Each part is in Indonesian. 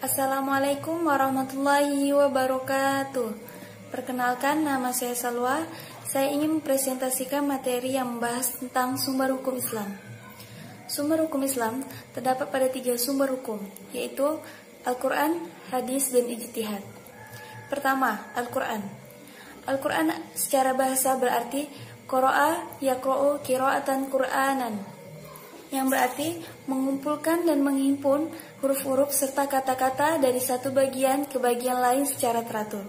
Assalamualaikum warahmatullahi wabarakatuh. Perkenalkan, nama saya Salwa. Saya ingin mempresentasikan materi yang membahas tentang sumber hukum Islam. Sumber hukum Islam terdapat pada 3 sumber hukum, yaitu Al-Quran, Hadis, dan Ijtihad. Pertama, Al-Quran. Al-Quran secara bahasa berarti Qara'a yaqra'u qira'atan Qur'anan, yang berarti mengumpulkan dan menghimpun huruf-huruf serta kata-kata dari satu bagian ke bagian lain secara teratur.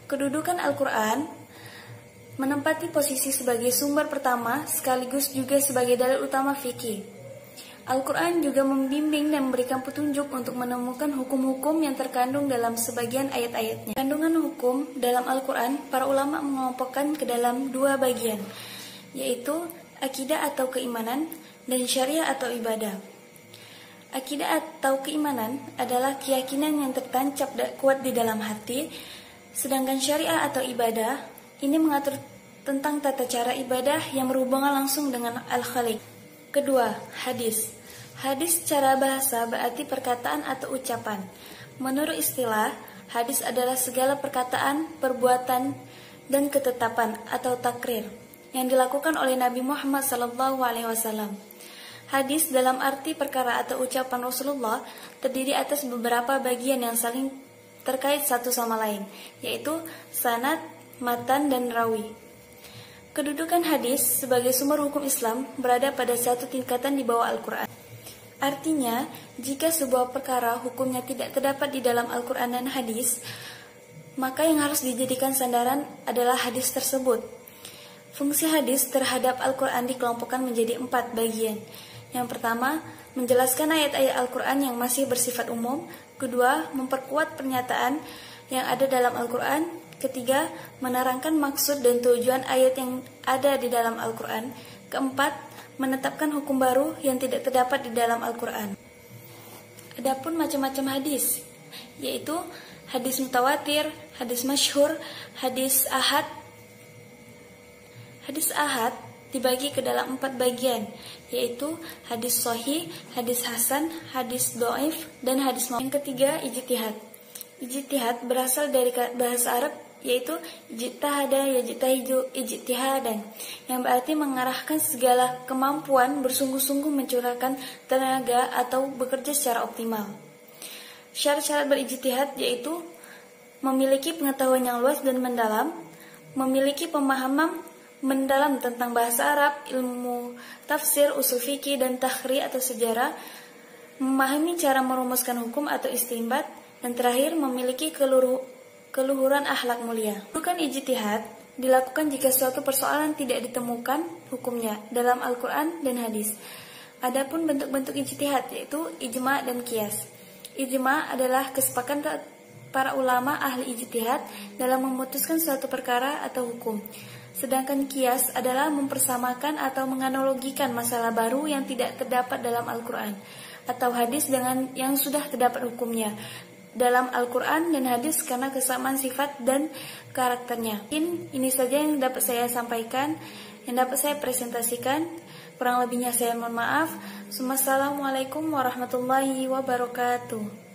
Kedudukan Al-Quran menempati posisi sebagai sumber pertama sekaligus juga sebagai dalil utama fikih. Al-Quran juga membimbing dan memberikan petunjuk untuk menemukan hukum-hukum yang terkandung dalam sebagian ayat-ayatnya. Kandungan hukum dalam Al-Quran, para ulama mengelompokkan ke dalam 2 bagian, yaitu akidah atau keimanan dan syariah atau ibadah. Akidah atau keimanan adalah keyakinan yang tertancap kuat di dalam hati, sedangkan syariah atau ibadah ini mengatur tentang tata cara ibadah yang berhubungan langsung dengan Al-Khaliq. Kedua, hadis. Hadis secara bahasa berarti perkataan atau ucapan. Menurut istilah, hadis adalah segala perkataan, perbuatan, dan ketetapan atau takrir yang dilakukan oleh Nabi Muhammad SAW. Hadis dalam arti perkara atau ucapan Rasulullah terdiri atas beberapa bagian yang saling terkait satu sama lain, yaitu sanad, matan, dan rawi. Kedudukan hadis sebagai sumber hukum Islam berada pada satu tingkatan di bawah Al-Quran. Artinya, jika sebuah perkara hukumnya tidak terdapat di dalam Al-Quran dan hadis, maka yang harus dijadikan sandaran adalah hadis tersebut. Fungsi hadis terhadap Al-Quran dikelompokkan menjadi 4 bagian. Yang pertama, menjelaskan ayat-ayat Al-Quran yang masih bersifat umum. Kedua, memperkuat pernyataan yang ada dalam Al-Quran. Ketiga, menerangkan maksud dan tujuan ayat yang ada di dalam Al-Quran. Keempat, menetapkan hukum baru yang tidak terdapat di dalam Al-Quran. Adapun macam-macam hadis, yaitu hadis mutawatir, hadis masyhur, hadis ahad. Hadis ahad dibagi ke dalam 4 bagian, yaitu hadis sahih, hadis hasan, hadis dhaif, dan hadis mauquf. Yang ketiga, ijtihad. Ijtihad berasal dari bahasa Arab, yaitu ijtihada yajtahidu ijtihadan, yang berarti mengarahkan segala kemampuan bersungguh-sungguh mencurahkan tenaga atau bekerja secara optimal. Syarat-syarat berijtihad yaitu memiliki pengetahuan yang luas dan mendalam, memiliki pemahaman mendalam tentang bahasa Arab, ilmu tafsir, usul fikih, dan tahrih atau sejarah, memahami cara merumuskan hukum atau istinbat, dan terakhir memiliki keluhuran akhlak mulia. Bukan ijtihad dilakukan jika suatu persoalan tidak ditemukan hukumnya dalam Al-Quran dan hadis. Adapun bentuk-bentuk ijtihad yaitu ijma' dan qiyas. Ijma' adalah kesepakatan para ulama ahli ijtihad dalam memutuskan suatu perkara atau hukum. Sedangkan qiyas adalah mempersamakan atau menganalogikan masalah baru yang tidak terdapat dalam Al-Quran atau hadis dengan yang sudah terdapat hukumnya dalam Al-Quran dan hadis karena kesamaan sifat dan karakternya. Ini saja yang dapat saya sampaikan, yang dapat saya presentasikan. Kurang lebihnya saya mohon maaf. Wassalamualaikum warahmatullahi wabarakatuh.